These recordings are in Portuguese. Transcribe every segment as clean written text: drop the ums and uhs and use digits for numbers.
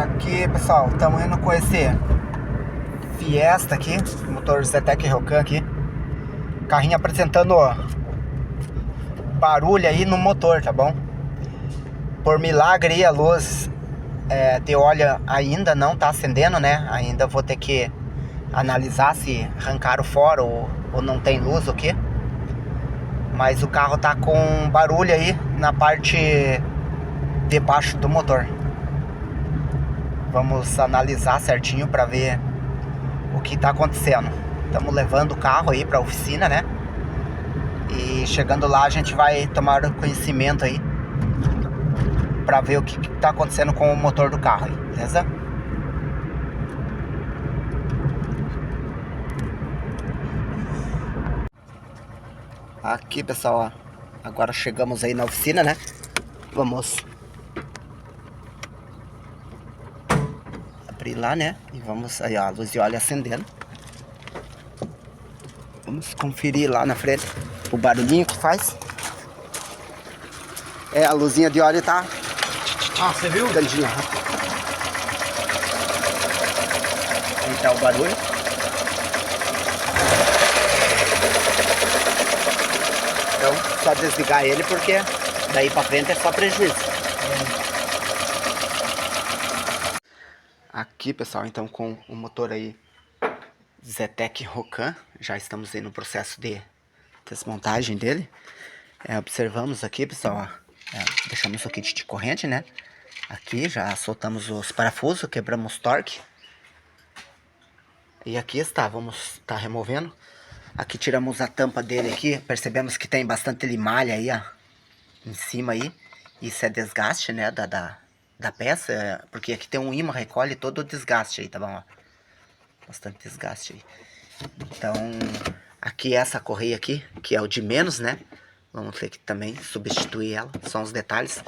Aqui, pessoal, estamos indo com esse Fiesta aqui, motor Zetec Rocan aqui. Carrinho apresentando barulho aí no motor, tá bom? Por milagre aí a luz de óleo ainda não tá acendendo, né? Ainda vou ter que analisar se arrancaram fora ou não tem luz ou o que. Mas o carro tá com barulho aí na parte de baixo do motor. Vamos analisar certinho para ver o que tá acontecendo. Estamos levando o carro aí para a oficina, né? E chegando lá a gente vai tomar conhecimento aí para ver o que tá acontecendo com o motor do carro aí, beleza? Aqui, pessoal, ó, agora chegamos aí na oficina, né? Vamos abrir lá, né? E vamos aí, ó, a luz de óleo acendendo. Vamos conferir lá na frente o barulhinho que faz. A luzinha de óleo tá... Ah, você viu? Candinha. Aí tá o barulho. Então, só desligar ele porque daí pra frente é só prejuízo. Aqui, pessoal, então com o motor aí Zetec Rocan, já estamos aí no processo de desmontagem dele. Observamos aqui, pessoal, ó, deixamos o kit de corrente, né? Aqui já soltamos os parafusos, quebramos torque. E aqui está, vamos estar removendo. Aqui tiramos a tampa dele aqui, percebemos que tem bastante limalha aí, ó, em cima aí. Isso é desgaste, né, da peça, porque aqui tem um imã, recolhe todo o desgaste aí, tá bom, ó. Bastante desgaste aí. Então, aqui essa correia aqui, que é o de menos, né? Vamos ter que também substituir ela, são os detalhes.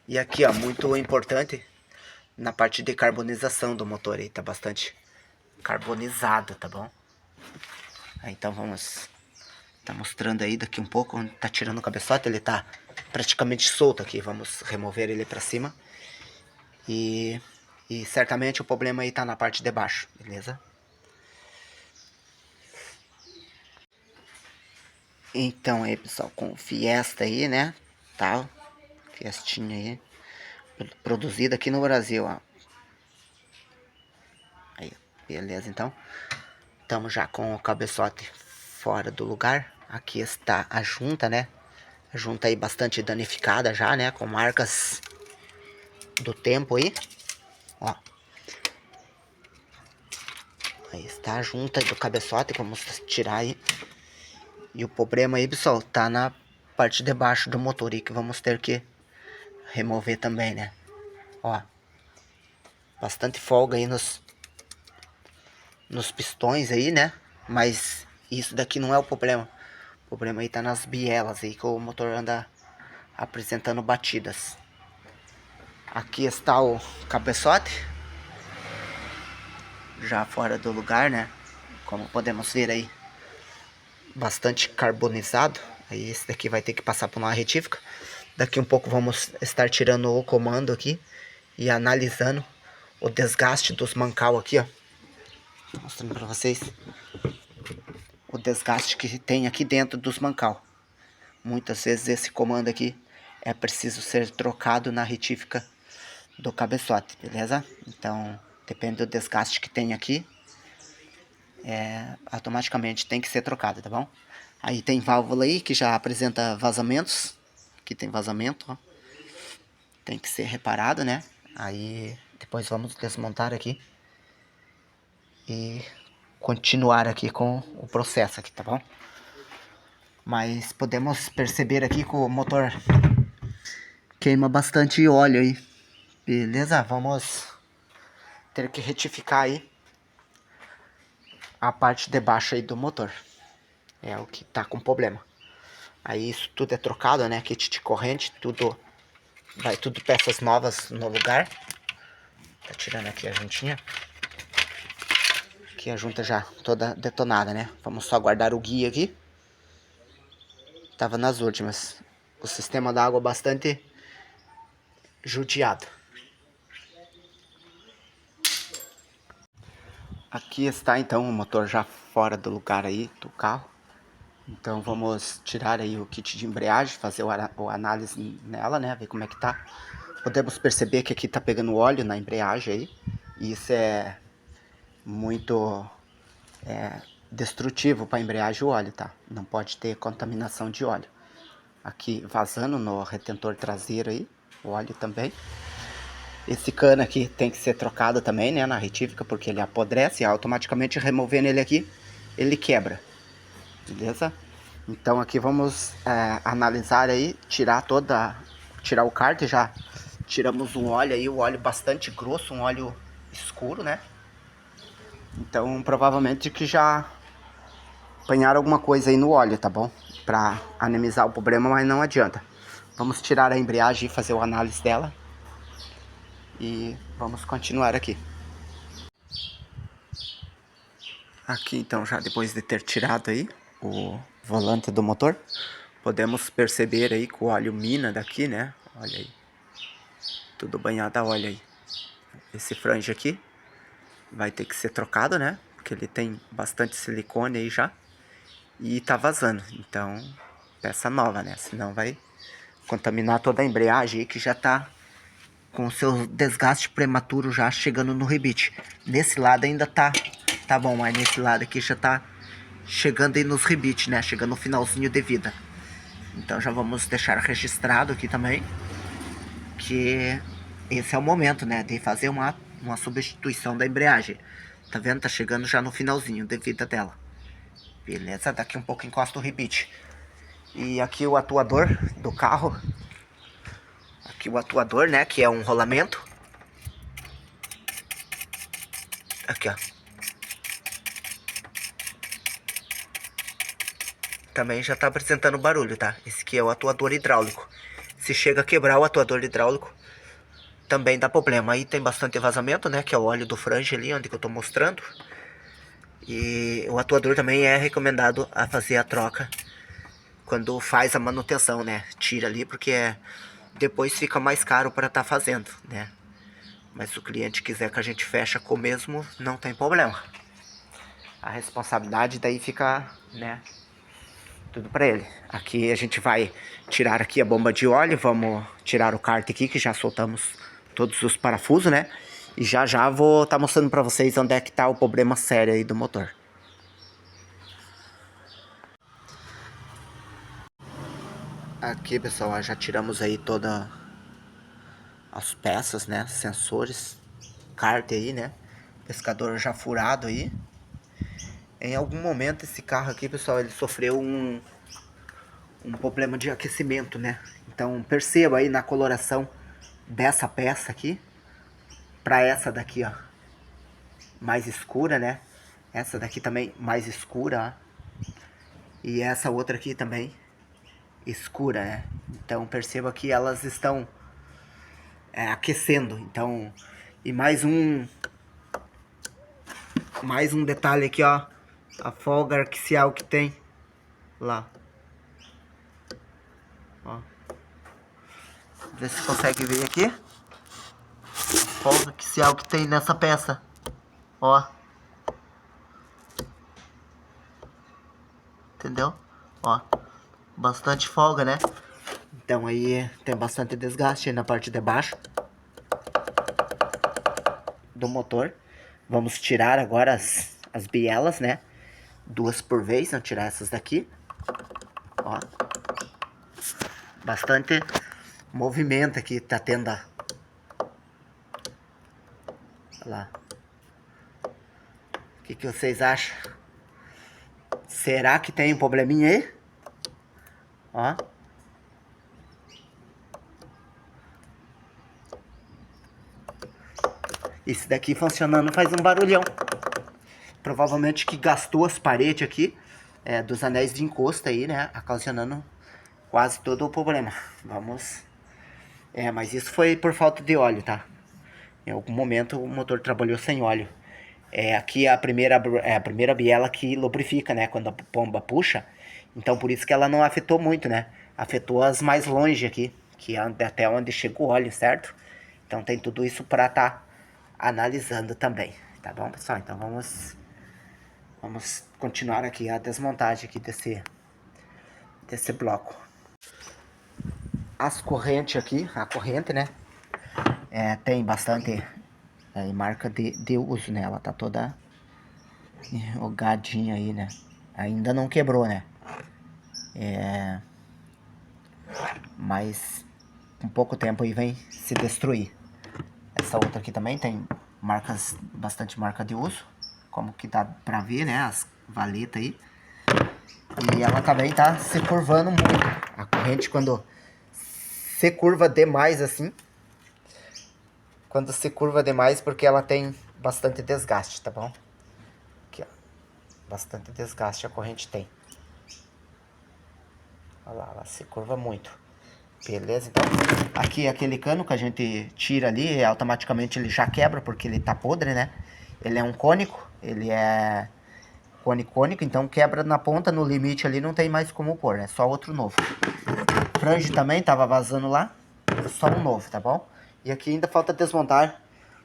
E aqui, ó, muito importante, na parte de carbonização do motor aí, tá bastante carbonizado, tá bom? Então vamos tá mostrando aí daqui um pouco, onde tá tirando o cabeçote, ele tá praticamente solto aqui, vamos remover ele pra cima. E certamente o problema aí tá na parte de baixo, beleza? Então aí, pessoal, com o Fiesta aí, né, tá, Fiestinha aí, produzida aqui no Brasil, ó. Aí, beleza, então. Estamos já com o cabeçote fora do lugar. Aqui está a junta, né? A junta aí bastante danificada já, né? Com marcas do tempo aí. Ó. Aí está a junta do cabeçote. Vamos tirar aí. E o problema aí, pessoal, tá na parte de baixo do motor aí, que vamos ter que remover também, né? Ó. Bastante folga aí nos pistões aí, né? Mas isso daqui não é o problema. O problema aí tá nas bielas aí, que o motor anda apresentando batidas. Aqui está o cabeçote, já fora do lugar, né? Como podemos ver aí, bastante carbonizado. Aí esse daqui vai ter que passar por uma retífica. Daqui um pouco vamos estar tirando o comando aqui e analisando o desgaste dos mancal aqui, ó. Mostrando para vocês o desgaste que tem aqui dentro dos mancal. Muitas vezes esse comando aqui é preciso ser trocado na retífica do cabeçote, beleza? Então, depende do desgaste que tem aqui, automaticamente tem que ser trocado, tá bom? Aí tem válvula aí que já apresenta vazamentos. Aqui tem vazamento, ó. Tem que ser reparado, né? Aí depois vamos desmontar aqui e continuar aqui com o processo aqui, tá bom? Mas podemos perceber aqui que o motor queima bastante óleo aí. Beleza? Vamos ter que retificar aí a parte de baixo aí do motor. É o que tá com problema. Aí isso tudo é trocado, né? Kit de corrente, tudo vai tudo peças novas no lugar. Tá tirando aqui a juntinha. Aqui a junta já toda detonada, né? Vamos só guardar o guia aqui. Tava nas últimas. O sistema da água bastante judiado. Aqui está então o motor já fora do lugar aí do carro. Então vamos tirar aí o kit de embreagem, fazer o análise nela, né? Ver como é que tá. Podemos perceber que aqui tá pegando óleo na embreagem aí. E isso é muito destrutivo para a embreagem o óleo, tá? Não pode ter contaminação de óleo. Aqui vazando no retentor traseiro aí, o óleo também. Esse cano aqui tem que ser trocado também, né, na retífica, porque ele apodrece e automaticamente removendo ele aqui, ele quebra. Beleza? Então aqui vamos analisar aí, tirar o cárter, já tiramos um óleo aí, o óleo bastante grosso, um óleo escuro, né? Então provavelmente que já apanharam alguma coisa aí no óleo, tá bom? Pra amenizar o problema, mas não adianta. Vamos tirar a embreagem e fazer o análise dela. E vamos continuar aqui. Aqui então, já depois de ter tirado aí o volante do motor, podemos perceber aí que o óleo mina daqui, né? Olha aí. Tudo banhado a óleo aí. Esse flange aqui vai ter que ser trocado, né? Porque ele tem bastante silicone aí já. E tá vazando. Então, peça nova, né? Senão vai contaminar toda a embreagem aí que já tá com o seu desgaste prematuro já chegando no rebite. Nesse lado ainda tá bom, mas nesse lado aqui já tá chegando aí nos rebites, né? Chegando no finalzinho de vida. Então já vamos deixar registrado aqui também que esse é o momento, né? De fazer uma substituição da embreagem. Tá vendo? Tá chegando já no finalzinho de vida dela. Beleza? Daqui um pouco encosta o rebite. E aqui o atuador do carro. Aqui o atuador, né? Que é um rolamento. Aqui, ó. Também já tá apresentando barulho, tá? Esse aqui é o atuador hidráulico. Se chega a quebrar o atuador hidráulico, também dá problema. Aí tem bastante vazamento, né? Que é o óleo do flange ali, onde que eu tô mostrando. E o atuador também é recomendado a fazer a troca quando faz a manutenção, né? Tira ali porque depois fica mais caro para estar fazendo, né? Mas se o cliente quiser que a gente feche com o mesmo, não tem problema. A responsabilidade daí fica, né? Tudo para ele. Aqui a gente vai tirar aqui a bomba de óleo, vamos tirar o cárter aqui que já soltamos todos os parafusos, né? E já já vou estar mostrando para vocês onde é que tá o problema sério aí do motor. Aqui, pessoal, já tiramos aí todas as peças, né? Sensores, cárter aí, né? Pescador já furado aí. Em algum momento esse carro aqui, pessoal, ele sofreu um problema de aquecimento, né? Então perceba aí na coloração dessa peça aqui para essa daqui, ó, mais escura, né? Essa daqui também mais escura, ó. E essa outra aqui também escura, né? Então perceba que elas estão aquecendo. Então, e mais um detalhe aqui, ó, a folga axial que tem lá, ó. Vê se consegue ver aqui a folga axial que tem nessa peça, ó. Entendeu? Ó, bastante folga, né? Então aí tem bastante desgaste aí na parte de baixo do motor. Vamos tirar agora as bielas, né? Duas por vez, vamos tirar essas daqui. Ó. Bastante movimento aqui tá tendo. Olha lá. O que vocês acham? Será que tem um probleminha aí? Ó. Esse daqui funcionando faz um barulhão. Provavelmente que gastou as paredes aqui dos anéis de encosto aí, né? Ocasionando quase todo o problema. Vamos... mas isso foi por falta de óleo, tá? Em algum momento o motor trabalhou sem óleo. Aqui a primeira biela que lubrifica, né? Quando a bomba puxa. Então por isso que ela não afetou muito, né? Afetou as mais longe aqui, que é até onde chega o óleo, certo? Então tem tudo isso para tá analisando também. Tá bom, pessoal? Então vamos continuar aqui a desmontagem aqui desse bloco. As correntes aqui, a corrente, né? Tem bastante marca de uso, né? Ela tá toda enrugadinha aí, né? Ainda não quebrou, né? Mas com pouco tempo aí vem se destruir. Essa outra aqui também tem bastante marca de uso, como que dá pra ver, né? As valetas aí. E ela também tá se curvando muito. A corrente, quando se curva demais assim, porque ela tem bastante desgaste, tá bom? Aqui, ó. Bastante desgaste a corrente tem. Olha lá, ela se curva muito. Beleza? Então, aqui aquele cano que a gente tira ali, automaticamente ele já quebra, porque ele tá podre, né? Ele é um cônico, ele é cônico, então quebra na ponta, no limite ali não tem mais como pôr, é só outro novo. Frange também tava vazando lá, só um novo, tá bom? E aqui ainda falta desmontar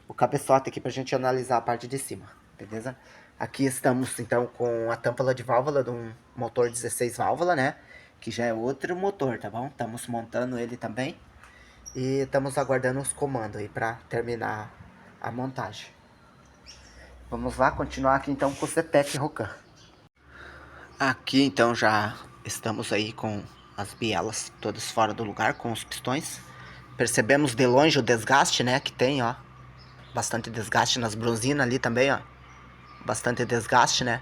o cabeçote aqui pra gente analisar a parte de cima, beleza? Aqui estamos então com a tampa de válvula de um motor 16 válvula, né? Que já é outro motor, tá bom? Estamos montando ele também. E estamos aguardando os comandos aí pra terminar a montagem. Vamos lá, continuar aqui então com o CETEC Rocan. Aqui então já estamos aí com as bielas todas fora do lugar, com os pistões. Percebemos de longe o desgaste, né, que tem, ó. Bastante desgaste nas bronzinas ali também, ó. Bastante desgaste, né.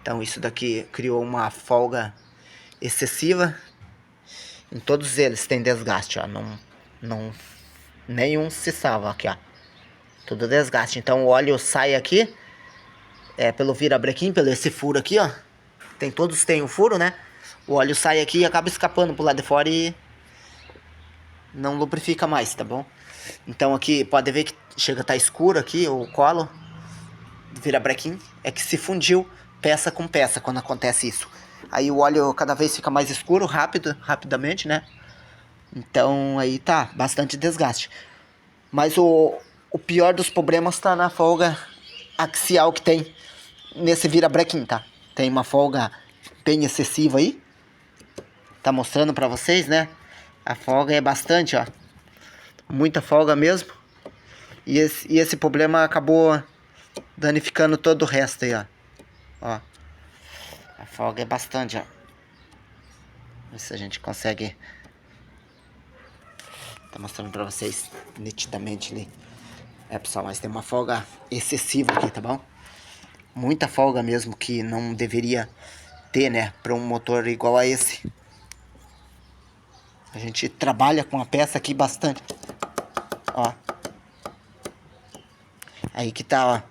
Então isso daqui criou uma folga excessiva. Em todos eles tem desgaste, ó. Nenhum se salva aqui, ó. Tudo desgaste. Então o óleo sai aqui, pelo virabrequim, pelo esse furo aqui, ó. Todos têm um furo, né? O óleo sai aqui e acaba escapando pro lado de fora e não lubrifica mais, tá bom? Então aqui pode ver que chega a estar escuro aqui o colo do virabrequim, é que se fundiu peça com peça quando acontece isso. Aí o óleo cada vez fica mais escuro, rapidamente, né? Então aí tá bastante desgaste. Mas o pior dos problemas tá na folga axial que tem nesse virabrequim, tá? Tem uma folga bem excessiva aí. Tá mostrando pra vocês, né? A folga é bastante, ó. Muita folga mesmo. E esse problema acabou danificando todo o resto aí, ó. Ó. A folga é bastante, ó. Ver se a gente consegue. Tá mostrando pra vocês nitidamente ali. Pessoal, mas tem uma folga excessiva aqui, tá bom? Muita folga mesmo que não deveria ter, né? Pra um motor igual a esse. A gente trabalha com a peça aqui bastante. Ó. Aí que tá, ó.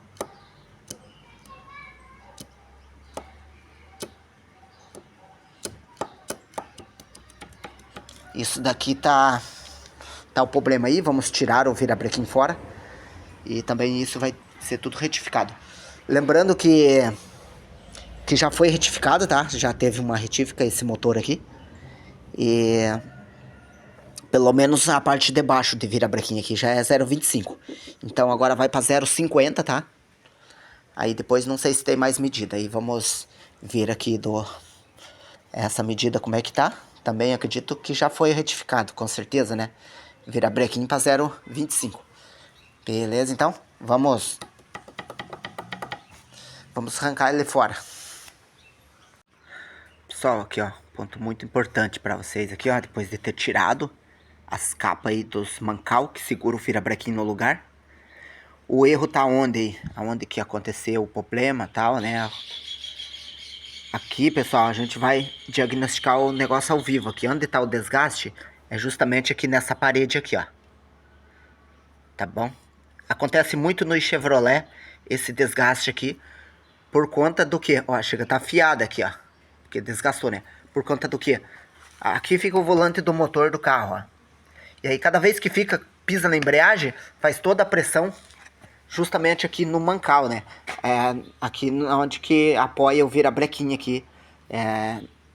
Isso daqui tá o problema aí. Vamos tirar o virabrequim fora. E também isso vai ser tudo retificado. Lembrando que já foi retificado, tá? Já teve uma retífica esse motor aqui. E pelo menos a parte de baixo de virabrequim aqui já é 0,25. Então agora vai para 0,50, tá? Aí depois não sei se tem mais medida. Aí vamos ver aqui essa medida como é que tá. Também acredito que já foi retificado, com certeza, né? Virabrequim para 0,25. Beleza, então? Vamos arrancar ele fora. Pessoal, aqui ó, ponto muito importante para vocês aqui ó, depois de ter tirado as capas aí dos mancal que segura o virabrequim no lugar. O erro tá onde que aconteceu o problema e tal, né? Aqui, pessoal, a gente vai diagnosticar o negócio ao vivo. Aqui onde tá o desgaste é justamente aqui nessa parede aqui, ó. Tá bom? Acontece muito no Chevrolet esse desgaste aqui por conta do que? Ó, chega a tá afiada aqui, ó. Porque desgastou, né? Por conta do que? Aqui fica o volante do motor do carro, ó. E aí cada vez que pisa na embreagem, faz toda a pressão justamente aqui no mancal, né? Aqui onde que apoia o virabrequim aqui,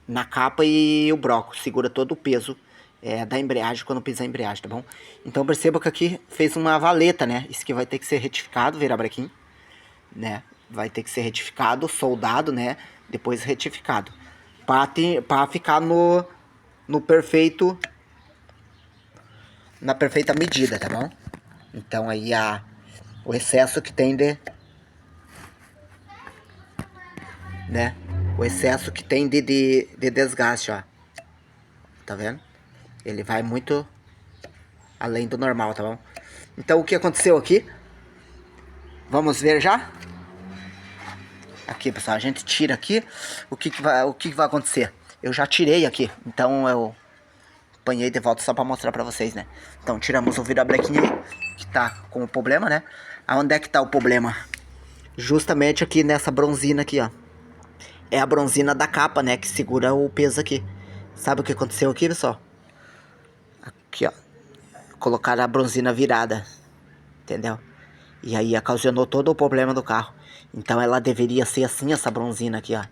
na capa e o broco. Segura todo o peso da embreagem quando pisa a embreagem, tá bom? Então perceba que aqui fez uma valeta, né? Isso que vai ter que ser retificado, virabrequim. né? Vai ter que ser retificado, soldado, né? Depois retificado. Para ficar no perfeito, na perfeita medida, tá bom? Então aí o excesso que tem né? O excesso que tem de desgaste, ó. Tá vendo? Ele vai muito além do normal, tá bom? Então o que aconteceu aqui? Vamos ver já? Aqui, pessoal, a gente tira aqui. O que vai acontecer? Eu já tirei aqui, então eu apanhei de volta só pra mostrar pra vocês, né? Então tiramos o virabrequim que tá com o problema, né? Aonde é que tá o problema? Justamente aqui nessa bronzina aqui, ó. É a bronzina da capa, né? Que segura o peso aqui. Sabe o que aconteceu aqui, pessoal? Aqui, ó. Colocaram a bronzina virada. Entendeu? E aí ocasionou todo o problema do carro. Então ela deveria ser assim, essa bronzina aqui, ó.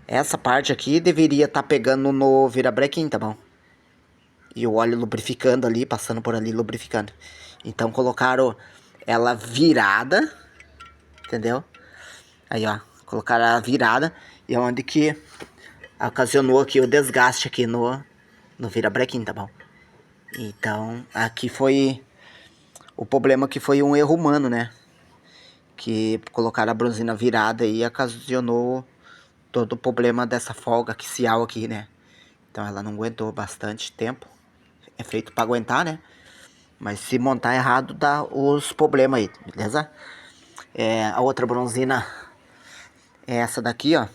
Essa parte aqui deveria estar pegando no virabrequim, tá bom? E o óleo lubrificando ali, passando por ali, lubrificando. Então colocaram ela virada, entendeu? Aí, ó, colocaram a virada e é onde que ocasionou aqui o desgaste aqui no virabrequim, tá bom? Então, aqui foi o problema, que foi um erro humano, né? Que colocaram a bronzina virada e ocasionou todo o problema dessa folga axial aqui, né? Então ela não aguentou bastante tempo. É feito para aguentar, né? Mas se montar errado, dá os problemas aí, beleza? A outra bronzina é essa daqui, ó.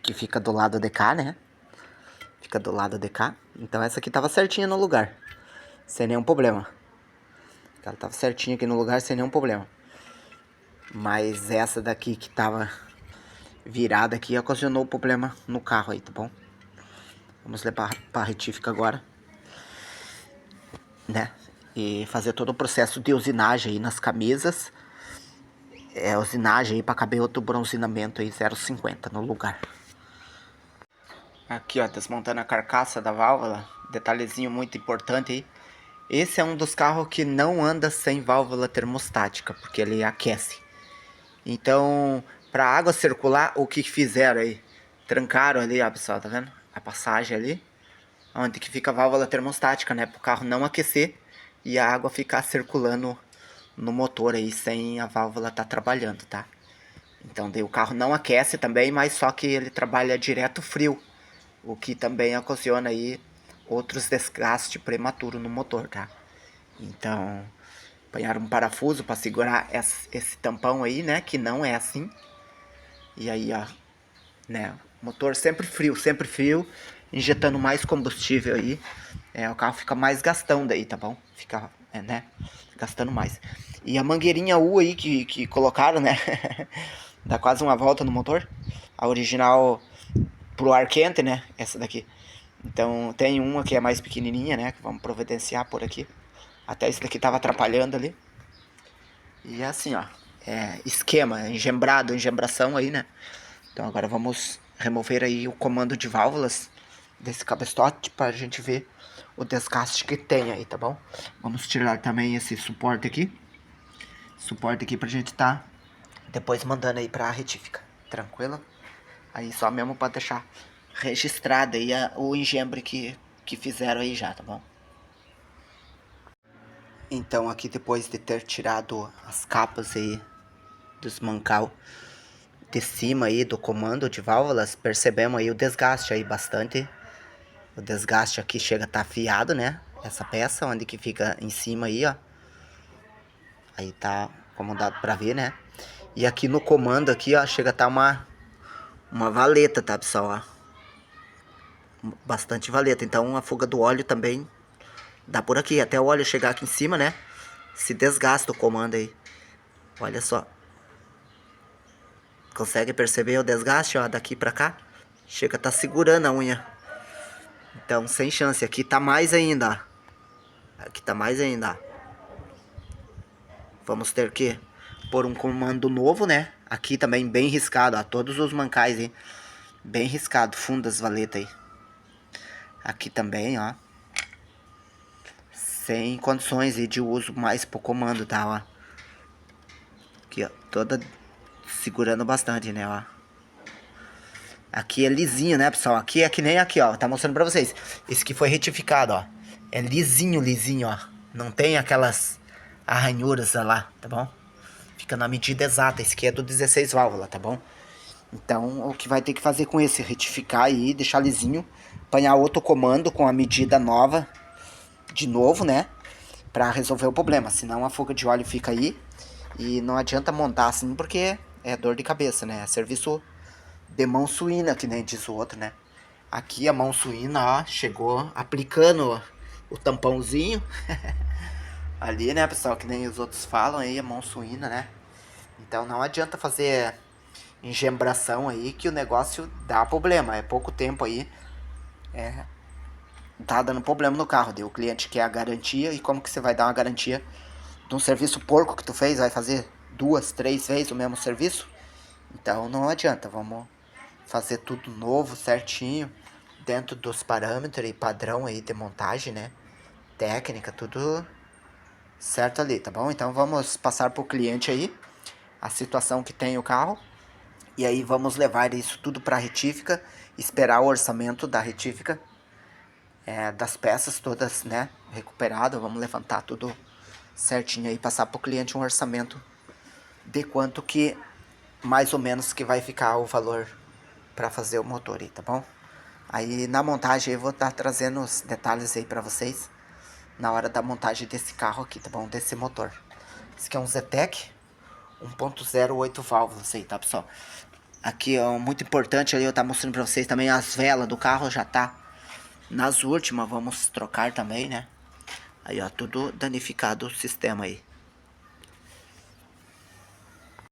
Que fica do lado de cá, né? Fica do lado de cá. Então essa aqui tava certinha no lugar. Sem nenhum problema. Ela tava certinha aqui no lugar, sem nenhum problema. Mas essa daqui que tava virada aqui ocasionou o problema no carro aí, tá bom? Vamos levar pra retífica agora, né? E fazer todo o processo de usinagem aí nas camisas. Usinagem aí pra caber outro bronzinamento aí 0,50 no lugar. Aqui, ó, desmontando a carcaça da válvula. Detalhezinho muito importante aí. Esse é um dos carros que não anda sem válvula termostática, porque ele aquece. Então, para a água circular, o que fizeram aí? Trancaram ali, ó, pessoal, tá vendo? A passagem ali, onde que fica a válvula termostática, né? Para o carro não aquecer e a água ficar circulando no motor aí, sem a válvula tá trabalhando, tá? Então, daí o carro não aquece também, mas só que ele trabalha direto frio, o que também ocasiona aí outros desgastes prematuros no motor, tá? Então, apanharam um parafuso para segurar esse tampão aí, né? Que não é assim. E aí, ó, né? Motor sempre frio, injetando mais combustível aí. O carro fica mais gastão daí, tá bom? Fica, né? Gastando mais. E a mangueirinha U aí que colocaram, né? Dá quase uma volta no motor. A original pro ar quente, né? Essa daqui. Então tem uma que é mais pequenininha, né? Que vamos providenciar por aqui. Até esse daqui tava atrapalhando ali. E é assim, ó. Esquema, engembração aí, né? Então agora vamos remover aí o comando de válvulas desse cabeçote pra gente ver o desgaste que tem aí, tá bom? Vamos tirar também esse suporte aqui. Suporte aqui pra gente tá depois mandando aí pra retífica. Tranquilo? Aí só mesmo pra deixar registrado aí o engembre que fizeram aí já, tá bom? Então aqui, depois de ter tirado as capas aí dos mancal de cima aí do comando de válvulas, percebemos aí o desgaste aí bastante. O desgaste aqui chega a estar afiado, né? Essa peça, onde que fica em cima aí, ó. Aí tá como dá pra ver, né? E aqui no comando aqui, ó, chega a estar uma valeta, tá, pessoal? Ó. Bastante valeta. Então a fuga do óleo também dá por aqui. Até o óleo chegar aqui em cima, né? Se desgasta o comando aí. Olha só. Consegue perceber o desgaste, ó, daqui pra cá? Chega a tá segurando a unha. Então, sem chance. Aqui tá mais ainda, ó. Aqui tá mais ainda, ó. Vamos ter que pôr um comando novo, né? Aqui também bem riscado, ó. Todos os mancais aí. Bem riscado, fundo das valetas aí. Aqui também, ó. Sem condições aí de uso mais pro comando, tá, ó. Aqui, ó. toda segurando bastante, né, ó. Aqui é lisinho, né, pessoal? Aqui é que nem aqui, ó. Tá mostrando pra vocês. Esse aqui foi retificado, ó. É lisinho, lisinho, ó. Não tem aquelas arranhuras lá, tá bom? Fica na medida exata. Esse aqui é do 16 válvula, tá bom? Então, o que vai ter que fazer com esse? Retificar aí, deixar lisinho. Apanhar outro comando com a medida nova. De novo, né? Pra resolver o problema. Senão a fuga de óleo fica aí. E não adianta montar assim, porque é dor de cabeça, né? É serviço de mão suína, que nem diz o outro, né? Aqui a mão suína, ó, chegou aplicando o tampãozinho. Ali, né, pessoal, que nem os outros falam aí, a mão suína, né? Então não adianta fazer engembração aí, que o negócio dá problema. É pouco tempo aí, tá dando problema no carro. Daí o cliente quer a garantia, e como que você vai dar uma garantia de um serviço porco que tu fez? Vai fazer 2, 3 vezes o mesmo serviço? Então não adianta, vamos fazer tudo novo, certinho, dentro dos parâmetros e padrão aí de montagem, né? Técnica, tudo certo ali, tá bom? Então vamos passar pro cliente aí a situação que tem o carro. E aí vamos levar isso tudo para a retífica, esperar o orçamento da retífica, das peças todas, né, recuperado. Vamos levantar tudo certinho aí, passar pro cliente um orçamento de quanto que mais ou menos que vai ficar o valor para fazer o motor aí, tá bom? Aí na montagem eu vou estar trazendo os detalhes aí para vocês na hora da montagem desse carro aqui, tá bom? Desse motor. Esse aqui é um Zetec 1.08 válvulas aí, tá, pessoal? Aqui, ó, muito importante ali, eu tá mostrando pra vocês também as velas do carro já tá nas últimas, vamos trocar também, né? Aí, ó, tudo danificado o sistema aí.